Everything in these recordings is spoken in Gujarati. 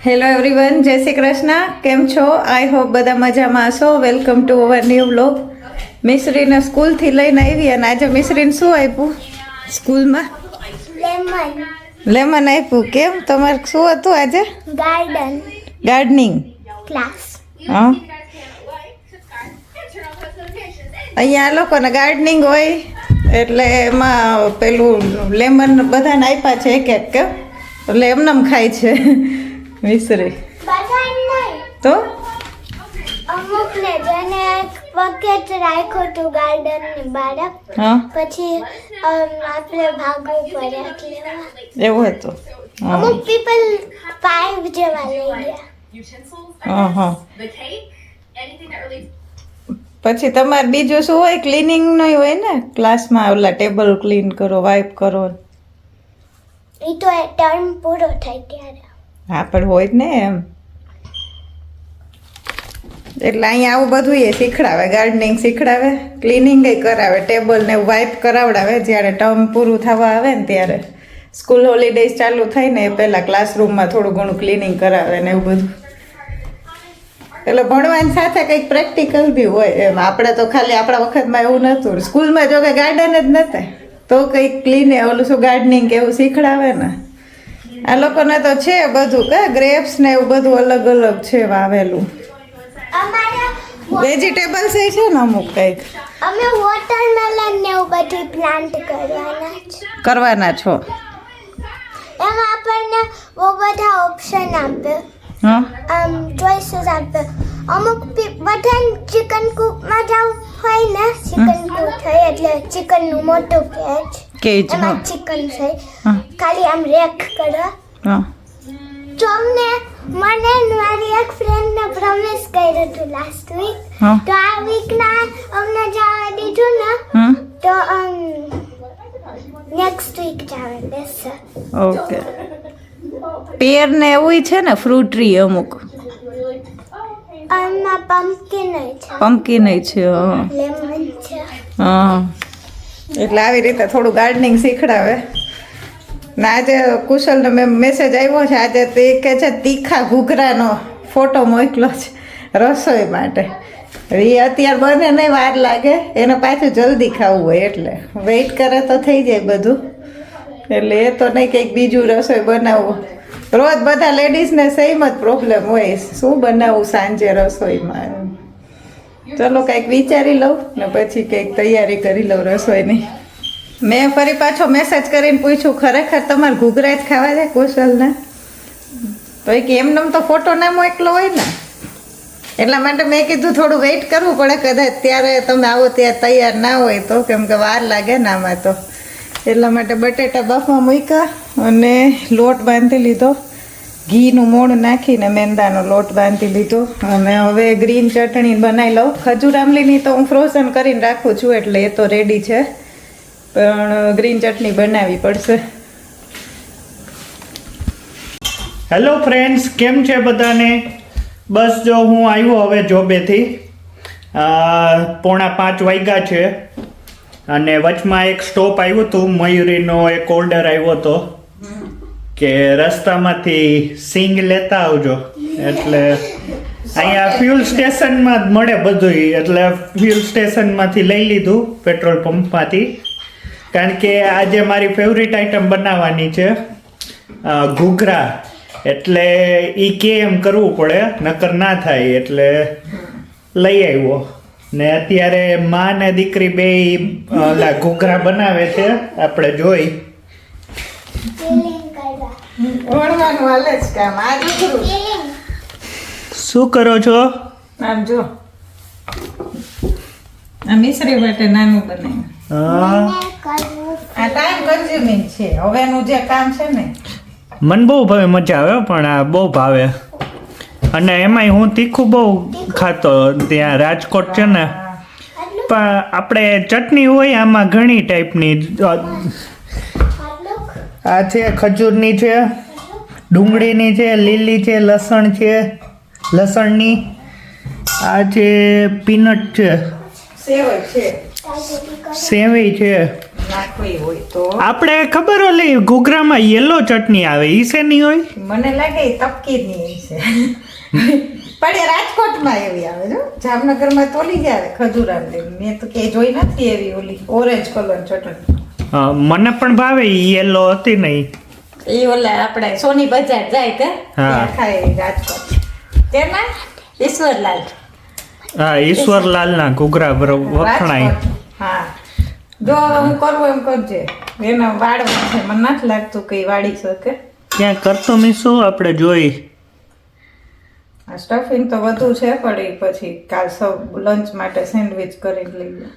હેલો એવરીવન, જય શ્રી કૃષ્ણ. કેમ છો? આઈ હોપ બધા મજામાં હશો. Welcome to our new vlog. મિશ્રીને સ્કૂલથી લઈને આવી અને આજે મિશ્રીને શું આપ્યું સ્કૂલમાં? લેમન આપ્યું. કેમ, તમારે શું હતું આજે? Gardening class. હા, અહીંયા આ લોકોને ગાર્ડનિંગ હોય એટલે એમાં પેલું લેમન બધાને આપ્યા છે એક એક, કેમ એટલે એમનેમ ખાય છે મિશ્રી. તો અમુકને જેને બકેટ રાખ્યું હતું ગાર્ડન ની બહાર, હા, પછી આપણે ભાગવું પડે એટલે એવું હતું. હા અમુક પીપલ 5 જેવા લઈ ગયા. હા. પછી તમારે બીજું શું હોય? ક્લિનિંગ નહીં હોય ને ક્લાસમાં? ઓલા ટેબલ ક્લીન કરો, વાઇપ કરો. એ તો એ ટર્મ પૂરો થાય ત્યારે. હા, પણ હોય જ ને એમ. એટલે અહીંયા આવું બધું એ શીખડાવે, ગાર્ડનિંગ શીખડાવે, ક્લિનિંગ કરાવે, ટેબલ ને વાઇપ કરાવડાવે. જ્યારે ટર્મ પૂરું થવા આવે ને ત્યારે સ્કૂલ હોલિડેઝ ચાલુ થાય ને એ પહેલાં ક્લાસરૂમમાં થોડું ઘણું ક્લિનિંગ કરાવે ને એવું બધું. એટલે ભણવાની સાથે કંઈક પ્રેક્ટિકલ બી હોય એમ. આપણે તો ખાલી આપણા વખતમાં એવું નહોતું. સ્કૂલમાં જો કે ગાર્ડન જ નહોતા તો કંઈક ક્લીન ઓલું શું ગાર્ડનિંગ કે એવું શીખડાવે ને. આ લોકોને તો છે બધું, કે ગ્રેપ્સ ને એવું બધું અલગ અલગ છે વાવેલું. અમારા વેજીટેબલ્સ એ છે ને અમુક કંઈક અમે વોટરમેલન ને એવું બધું પ્લાન્ટ કરવાના છો. એમાં આપણને બહુ બધા ઓપ્શન આપે, હા, ચોઇસીસ આપે. અમુક બધાને ચિકન કૂપમાં જવું હોય ને, ચિકન કૂપ થાય એટલે ચિકનનું મોટું કેજ, એમાં ચિકન છે. હા. ખાલી આમ રેક કરો. હા, તો મને મારી એક ફ્રેન્ડને પ્રોમિસ કર્યું હતું લાસ્ટ વીક, હા. તો આ વીકના અમને જવા દીધું ને તો નેક્સ્ટ વીક જવા દેશે. ઓકે. પેર ને એવું છે ને, ફ્રૂટ ટ્રી અમુક. આમાં પમ્પકિન છે, પમ્પકિન છે. હા, લેમન છે. હા. એટલે આવી રીતે થોડું ગાર્ડનિંગ શીખડાવે. ને આજે કુશલનો મેસેજ આવ્યો છે આજે, તે કહે છે તીખા ઘૂઘરાનો ફોટો મોકલો છે રસોઈ માટે. એ અત્યારે બને નહીં, વાર લાગે એને, પાછું જલ્દી ખાવું હોય એટલે વેઇટ કરે તો થઈ જાય બધું. એટલે એ તો નહીં કંઈક બીજું રસોઈ બનાવવું. રોજ બધા લેડીઝને સેમ જ પ્રોબ્લેમ હોય, શું બનાવવું સાંજે રસોઈમાં. ચલો કંઈક વિચારી લઉં ને પછી કંઈક તૈયારી કરી લઉં રસોઈની. મેં ફરી પાછો મેસેજ કરીને પૂછ્યું, ખરેખર તમારે ઘૂઘરા જ ખાવા છે કુશલને? તો એ કે એમનેમ તો ફોટો ના મોકલો હોય ને, એટલા માટે મેં કીધું થોડું વેઇટ કરવું પડે, કદાચ ત્યારે તમે આવો ત્યારે તૈયાર ના હોય તો, કેમ કે વાર લાગે ને આમાં તો. એટલા માટે બટેટા બાફમાં મૂક્યા અને લોટ બાંધી લીધો, ઘીનું મોણ નાખીને મેંદાનો લોટ બાંધી લીધો. અને હવે ગ્રીન ચટણી બનાવી લઉં. ખજૂર આંબલીની તો હું ફ્રોઝન કરીને રાખું છું એટલે એ તો રેડી છે, પણ ગ્રીન ચટણી બનાવવી પડશે. હેલો ફ્રેન્ડ્સ, કેમ છે બધાને? બસ જો હું આવ્યો હવે જોબેથી. 4:45 વાગ્યા છે અને વચમાં એક સ્ટોપ આવ્યું હતું. મયુરીનો એક ઓર્ડર આવ્યો હતો કે રસ્તામાંથી સિંગ લેતા આવજો. એટલે અહીંયા ફ્યુલ સ્ટેશનમાં જ મળે બધું, એટલે ફ્યુલ સ્ટેશનમાંથી લઈ લીધું, પેટ્રોલ પંપમાંથી. કારણ કે આજે મારી ફેવરિટ આઈટમ બનાવવાની છે ઘૂઘરા. એટલે એ કે એમ કરવું પડે, નકર ના થાય, એટલે લઈ આવ્યો. ને અત્યારે માં ને દીકરી બે ઘૂઘરા બનાવે છે, આપણે જોઈ. વણવાનું હાલે જ કામ. આ દીકરું શું કરો છો? આમ જો, આ મિશ્રી માટે નાનું બનાવ્યું. હા, આ ટાઈમ કન્ઝ્યુમિંગ છે હવેનું જે કામ છે ને. મને બહુ ભાવે, મજા આવે, પણ આ બહુ ભાવે. અને એમાંય હું તીખું બહુ ખાતો ત્યાં રાજકોટ છે ને. પણ આપણે ચટણી હોય આમાં ઘણી ટાઈપની. આ છે ખજૂરની છે, ડુંગળીની છે, લીલી છે, લસણ છે, લસણની. આ છે પીનટ છે, સેવ છે, સેવી છે. નાખવી હોય તો આપણે ખબર ઓલી ઘૂઘરામાં યલો ચટણી આવે ઈ શેની હોય? મને લાગે એ તપકીરની છે પણ એ રાજકોટમાં એવી આવે જો જામનગરમાં તો ઓલી જ આવે ખજૂરાની મેં તો કે જોઈ નથી એવી ઓલી ઓરેન્જ કલર ચટણી. મને પણ ભાવે યલો હતી નહીં. એ ઓલા આપણે સોની બજાર જાય કે હા. ત્યાં ખાય રાજકોટ તેમાં ઈશ્વરલાલ હા, ઈશ્વરલાલના ઘૂઘરા વખણાય. રાજકોટ. હા જો હવે હું કરવું એમ કરજે એના વાળવા છે મને નથી લાગતું કે ઈ વાળી શકે. ક્યાં કરતો મીશું આપણે જોઈ. આ સ્ટફિંગ તો વધુ છે પણ એ પછી કાલ સૌ લંચ માટે સેન્ડવિચ કરી લઈએ.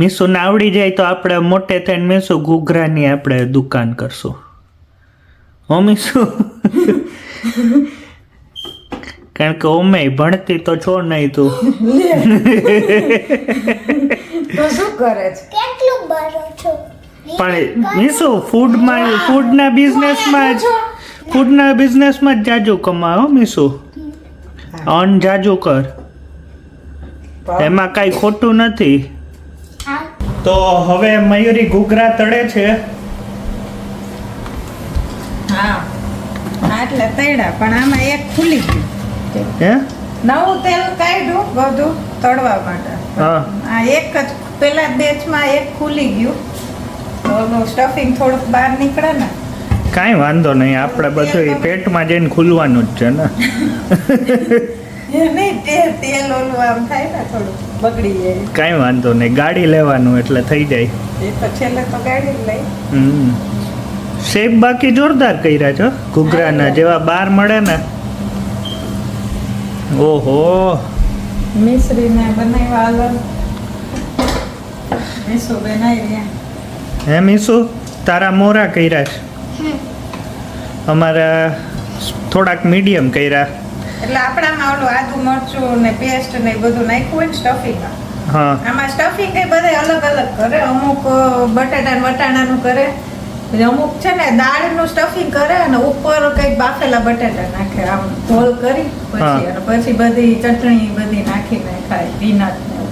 મીસુને આવડી જાય તો આપણે મોટે થઈને મીસુ ઘૂઘરાની આપણે દુકાન કરશું. હો મીસુ? કારણ કે ઓમે ભણતી તો છો નહીં તું. તો શું કરે છે? કેટલું બરો છો પણ મીસુ ફૂડના બિઝનેસમાં જ જાજુ કમાવો મીસુ. અન જાજુ કર, એમાં કાંઈ ખોટું નથી. હા તો હવે મયુરી ઘૂઘરા તળે છે. હા એટલે તળ્યા પણ આમાં એક ખુલી ગયું હે? નવું તેલ કાઢ્યું બધું તળવા માટે. હા. આ એક જ પેલા બેચમાં એક ખુલી ગયું તો ઓલું સ્ટફિંગ થોડુંક બહાર નીકળે ને. કાંઈ વાંધો નહીં, આપણે બધું પેટમાં જઈને ખુલવાનું જ છે ને. એ નહીં તેલ ઓલું આમ થાય ને થોડું બગડી જાય. કાંઈ વાંધો નહીં, ગાડી લેવાનું એટલે થઈ જાય. એ તો છેલ્લે તો ગાડી જ લઈ. શેપ બાકી જોરદાર કર્યા છો ઘૂઘરાના જેવા બહાર મળે ને. ઓહો, મિશ્રીને બનાવ્યા અલગ મીસુ બનાવી રહ્યા. હે મીસુ, તારા મોરા કર્યા છે, અમારા થોડાક મીડિયમ કર્યા. એટલે આપણામાં ઓલું આદુ મરચું ને પેસ્ટ ને એ બધું નાખ્યું હોય ને સ્ટફિંગમાં. હા. આમાં સ્ટફિંગ એ બધે અલગ અલગ કરે. અમુક બટાટા ને વટાણાનું કરે, પછી અમુક છે ને દાળનું સ્ટફિંગ કરે અને ઉપર કંઈક બાફેલા બટાટા નાખે આમ ગોળ કરી પછી અને પછી બધી ચટણી બધી નાખીને ખાય પીનટ ને એવું.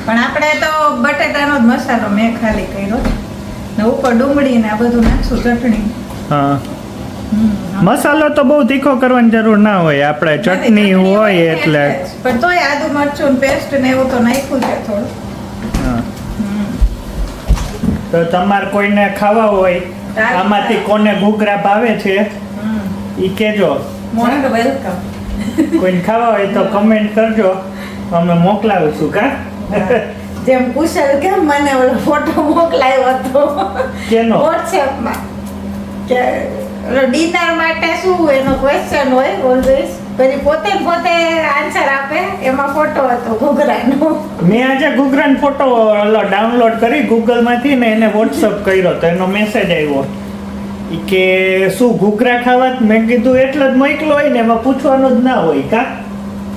પણ આપણે તો બટાટાનો જ મસાલો મેં ખાલી કર્યો ને ઉપર ડુંગળી ને આ બધું નાખશું ચટણી. હા, મસાલો તો બહુ તીખો કરવાની જરૂર ના હોય, આપણે ચટણી હોય એટલે. પણ તોય આદુ મરચું પેસ્ટ ને એવું તો નાખ્યું છે થોડું. હા. તો તમારે કોઈને ખાવા હોય આમાંથી કોને ઘૂઘરા ભાવે છે ઈ કહેજો. Most welcome. કોઈને ખાવા હોય તો કમેન્ટ કરજો, અમે મોકલાવીશું. કા જેમ કુશલ કેમ મને ઓલો ફોટો મોકલાયો હતો કેનો? વોટ્સએપમાં કે ઓલો ડિનર માટે શું એનો ક્વેશ્ચન હોય ઓલવેઝ, પછી પોતે આન્સર આપે, એમાં ફોટો હતો ઘૂઘરાનો. મેં આજે ઘૂઘરાનો ફોટો ડાઉનલોડ કરી ગૂગલમાંથી ને એને વોટ્સઅપ કર્યો તો એનો મેસેજ આવ્યો ઈ કે શું ઘૂઘરા ખાવા? મેં કીધું એટલે જ મોકલો હોય ને, એમાં પૂછવાનું જ ના હોય. કા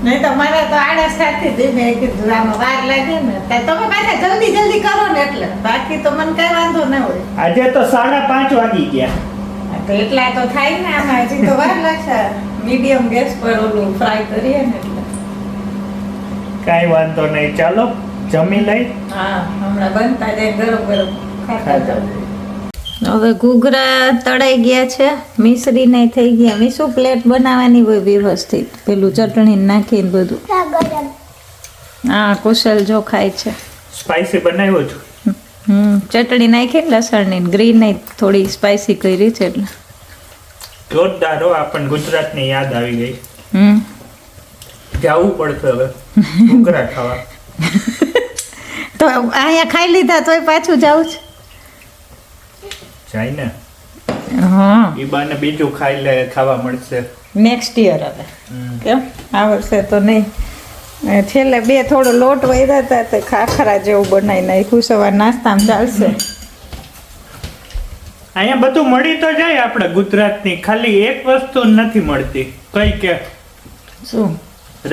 નહીં તો મને તો આળસ થતી હતી, મેં કીધું આમાં વાર લાગે ને તમે પાછા જલ્દી કરો ને એટલે, બાકી તો મને કઈ વાંધો ના હોય. આજે તો 5:30 વાગી ગયા. તો એટલા તો થાય ને, આમાં હજી તો વાર લાગશે. મીડિયમ ગેસ પર ઓલું ફ્રાય કરીએ ને એટલે. કાંઈ વાંધો નહીં, ચાલો જમી લઈ. હા, હમણાં બનતા જાય ગરમ ખાતા જાવ. હવે ઘૂઘરા તળાઈ ગયા છે, મિશ્રી નહીં થઈ ગયા. મીસુ પ્લેટ બનાવવાની હોય વ્યવસ્થિત, પેલું ચટણી નાખીને બધું. ગરમ હા, કુશલ જો ખાય છે. સ્પાઈસી બનાવ્યો છું. ચટણી નાખી લસણની, ગ્રીન નહીં થોડી સ્પાઈસી કરી છે એટલે જોરદાર હો. આપણને ગુજરાતની યાદ આવી ગઈ. જવું પડશે હવે ઘૂઘરા ખાવા. તો અહીંયા ખાઈ લીધા તોય પાછું જાવું છે. જાય ને, હા, ઈ બાને બીજું ખાવા મળશે નેક્સ્ટ યર હવે. કેમ આ વર્ષે તો નહીં. છેલ્લે 2 થોડો લોટ વધ્યા હતા તો ખાખરા જેવું બનાવી નાખ્યું, સવાર નાસ્તામાં ચાલશે. અહીંયા બધું મળી તો જાય આપણે ગુજરાતની, ખાલી એક વસ્તુ નથી મળતી. કઈ કે શું?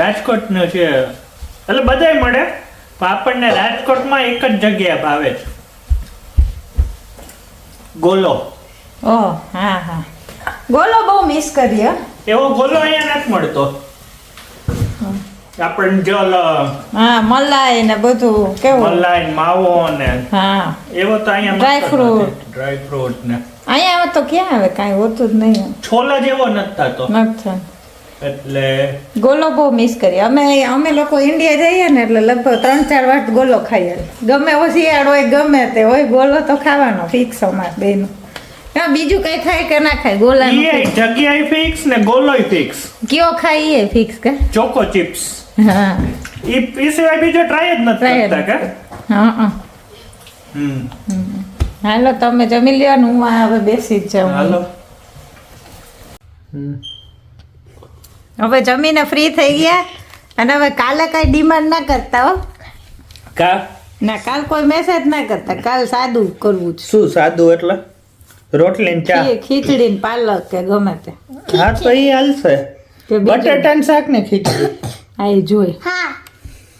રાજકોટનું છે એટલે બધાય મળે, પણ આપણને રાજકોટમાં એક જ જગ્યા ભાવે છે, ગોલો. ઓહ હા હા, ગોલો બહુ મિસ કરીએ. એવો ગોલો અહીંયા નથી મળતો. આપણને જો ઓલો હા મલાઈ ને બધું કેવું મલાઈ ને માવો ને હા એવો તો અહીંયા Dry fruit. ડ્રાય ફ્રૂટ ને અહીંયા તો ક્યાં આવે કાંઈ હોતું જ નહીં છોલા જેવો નથી થતો નથી એટલે ગોલો બહુ મિસ કરીએ અમે લોકો ઇન્ડિયા જઈએ ને એટલે લગભગ 3-4 વાર ગોલો ખાઈએ ગમે એવો શિયાળો હોય ગમે તે હોય ગોલો તો ખાવાનો ફિક્સ અમારે બેનું હા બીજું કઈ થાય કે ના ખાય ગોલાનું ઈ જગ્યાએ ફિક્સ ને ગોલોય ફિક્સ કયો ખાઈએ ફિક્સ કે ચોકો ચિપ્સ હા ઈ સિવાય બીજો ટ્રાય જ નથી Try જ કરતા કે હા હાલો તમે જમી લ્યો ને હું આ હવે બેસી જ જાઉં હાલો હવે જમીને ફ્રી થઈ ગયા અને હવે કાલે કાંઈ ડિમાન્ડ ના કરતા હો કા ના કાલ કોઈ મેસેજ ના કરતા કાલ સાદું કરવું છે શું સાદું એટલે રોટલી ને ચા ખીચડી ને પાલક કે ગમે તે હા તો ઈ હાલશે કે બીજું? બટેટાનું શાક ને ખીચડી હા એ જોઈ હા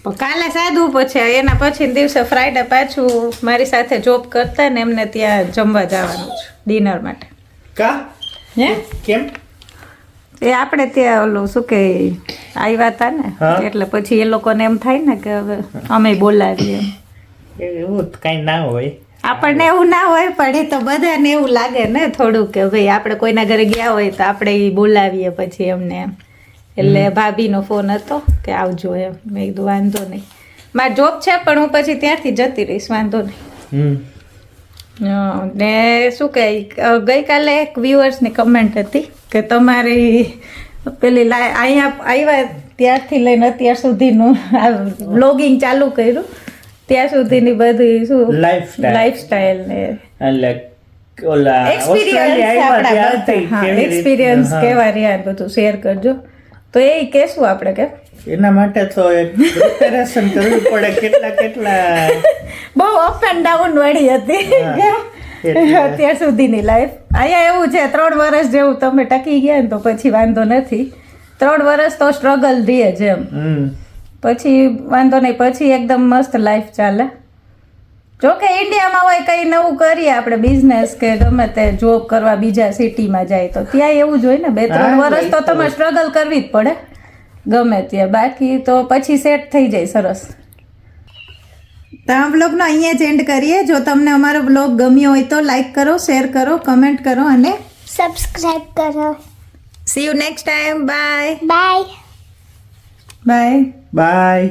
પણ કાલે સાદું પછી એના પછી દિવસે ફ્રાઈડે પાછું મારી સાથે જોબ કરતા ને એમને ત્યાં જમવા જવાનું છે ડિનર માટે કા હે કેમ એ આપણે ત્યાં ઓલું શું કે આવ્યા હતા ને હા. એટલે પછી એ લોકોને એમ થાય ને કે હવે અમે બોલાવીએ એમ એવું તો કઈ ના હોય આપણને એવું ના હોય પણ એ તો બધાને એવું લાગે ને થોડું કે ભાઈ આપણે કોઈના ઘરે ગયા હોય તો આપણે ઈ બોલાવીએ પછી એમને એમ એટલે ભાભીનો ફોન હતો કે આવજો એમ મેં કીધું વાંધો નહીં મારી જોબ છે પણ હું પછી ત્યાંથી જતી રહીશ વાંધો નહીં ને શું કહે ગઈકાલે એક વ્યુઅર્સની કમેન્ટ હતી કે તમારી પેલી અહીંયા આવ્યા ત્યારથી લઈને અત્યાર સુધીનું આ બ્લોગિંગ ચાલુ કર્યું ત્યાં સુધીની બધી શું લાઈફસ્ટાઈલ ને એટલે ઓલા એક્સપિરિયન્સ કેવા રહ્યા ને બધું શેર કરજો તો એ કહેશું આપણે કે એના માટે તો એક પ્રિપેરેશન કરવી પડે કેટલા બહુ અપ એન્ડ ડાઉન વાળી હતી અત્યાર સુધીની લાઈફ અહીંયા એવું છે 3 વર્ષ જેવું તમે ટકી ગયા ને તો પછી વાંધો નથી 3 વર્ષ તો સ્ટ્રગલ રહે છે એમ પછી વાંધો નહીં પછી એકદમ મસ્ત લાઈફ ચાલે જોકે ઇન્ડિયામાં હોય કંઈ નવું કરીએ આપણે બિઝનેસ કે ગમે તે જોબ કરવા બીજા સિટીમાં જાય તો ત્યાં એવું જ હોય ને 2-3 વર્ષ તો તમારે સ્ટ્રગલ કરવી જ પડે ગમે ત્યાં બાકી તો પછી સેટ થઈ જાય સરસ તો આ બ્લોગનો અહીંયા જ એન્ડ કરીએ જો તમને અમારો બ્લોગ ગમ્યો હોય તો લાઈક કરો શેર કરો કમેન્ટ કરો અને સબસ્ક્રાઇબ કરો C you next time bye bye bye bye